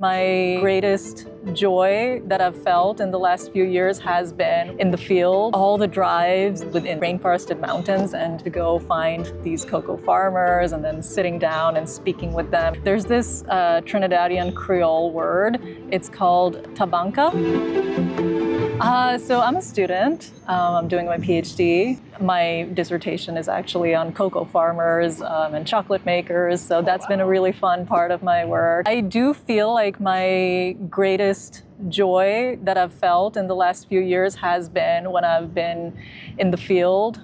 My greatest joy that I've felt in the last few years has been in the field. All the drives within rainforested mountains and to go find these cocoa farmers and then sitting down and speaking with them. There's this Trinidadian Creole word. It's called Tabanca. So I'm a student. I'm doing my PhD. My dissertation is actually on cocoa farmers and chocolate makers. So that's been a really fun part of my work. I do feel like my greatest joy that I've felt in the last few years has been when I've been in the field.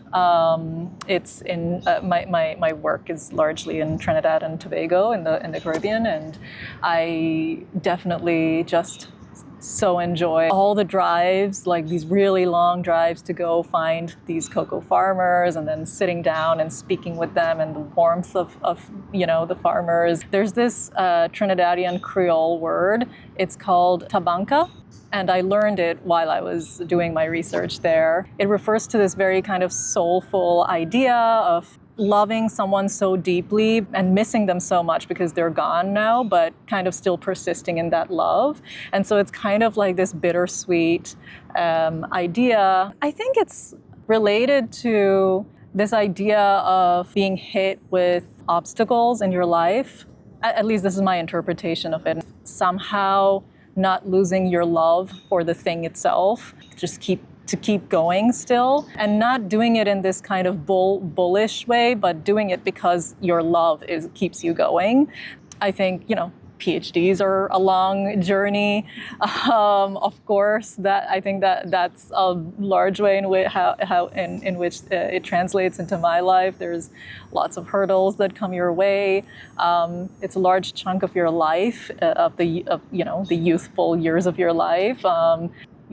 It's in my work is largely in Trinidad and Tobago in the Caribbean, and I definitely just so enjoy all the drives, like these really long drives to go find these cocoa farmers and then sitting down and speaking with them and the warmth of the farmers. There's this Trinidadian Creole word. It's called Tabanca. And I learned it while I was doing my research there. It refers to this very kind of soulful idea of loving someone so deeply and missing them so much because they're gone now, but kind of still persisting in that love. And so it's kind of like this bittersweet idea. I think it's related to this idea of being hit with obstacles in your life. At least this is my interpretation of it. Somehow not losing your love for the thing itself, just keep going still, and not doing it in this kind of bullish way, but doing it because your love keeps you going. I think, PhDs are a long journey. Of course, I think that's a large way in which it translates into my life. There's lots of hurdles that come your way. It's a large chunk of your life, of the youthful years of your life.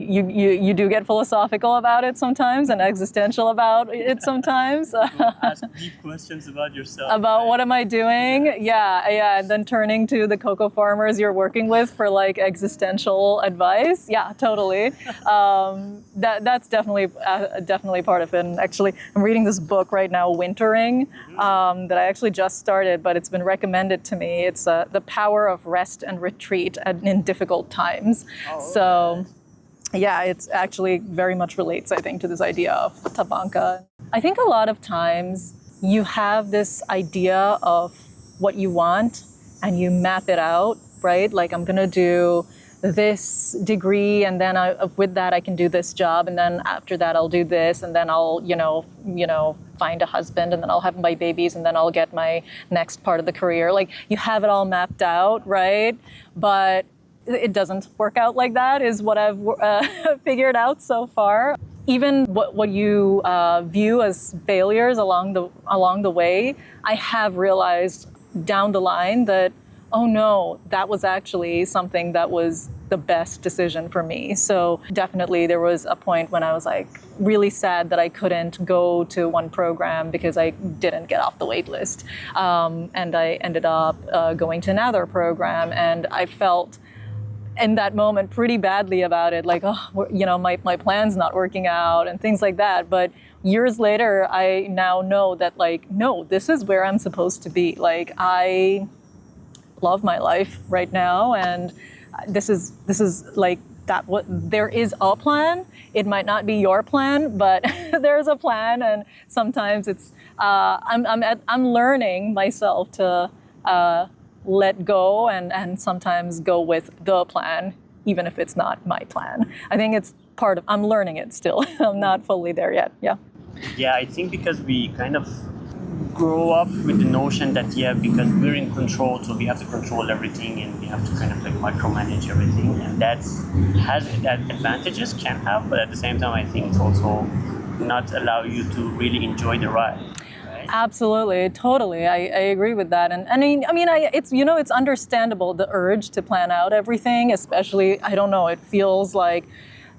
You do get philosophical about it sometimes and existential about it sometimes. Ask deep questions about yourself. About what am I doing? Yeah. And then turning to the cocoa farmers you're working with for like existential advice. Yeah, totally. That's definitely part of it. And actually, I'm reading this book right now, Wintering, that I actually just started, but it's been recommended to me. It's The Power of Rest and Retreat in Difficult Times. Oh, okay. So. Yeah, it actually very much relates, I think, to this idea of Tabanca. I think a lot of times you have this idea of what you want and you map it out, right? Like, I'm going to do this degree, and then with that I can do this job, and then after that I'll do this, and then I'll, find a husband, and then I'll have my babies, and then I'll get my next part of the career. Like, you have it all mapped out, right? But it doesn't work out like that, is what I've figured out so far. Even what you view as failures along the way, I have realized down the line that, oh no, that was actually something that was the best decision for me. So definitely there was a point when I was like really sad that I couldn't go to one program because I didn't get off the wait list. And I ended up going to another program, and I felt in that moment pretty badly about it, like, my plan's not working out and things like that. But years later, I now know that, like, no, this is where I'm supposed to be. Like, I love my life right now, and this is like that. What there is a plan. It might not be your plan, but there's a plan, and sometimes it's I'm learning myself to let go and sometimes go with the plan, even if it's not my plan. I think it's I'm learning it still. I'm not fully there yet. Yeah. Yeah, I think because we kind of grow up with the notion that, because we're in control, so we have to control everything, and we have to kind of like micromanage everything. And that advantages can have, but at the same time, I think it's also not allow you to really enjoy the ride. Absolutely, totally. I agree with that. And it's understandable, the urge to plan out everything, especially, I don't know, it feels like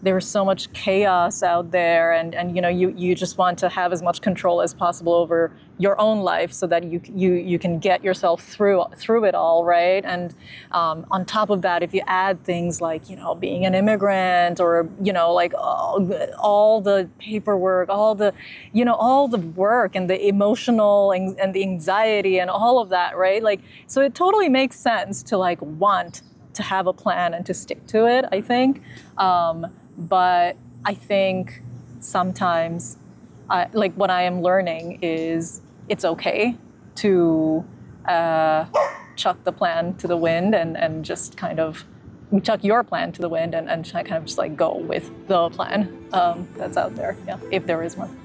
there's so much chaos out there, and you just want to have as much control as possible over your own life so that you can get yourself through it all, right? And on top of that, if you add things like being an immigrant, or like all the paperwork, all the work and the emotional and the anxiety and all of that, right? Like, so it totally makes sense to like want to have a plan and to stick to it, I think. But I think sometimes, like what I am learning is it's okay to chuck the plan to the wind and just kind of chuck your plan to the wind and kind of just like go with the plan that's out there, yeah, if there is one.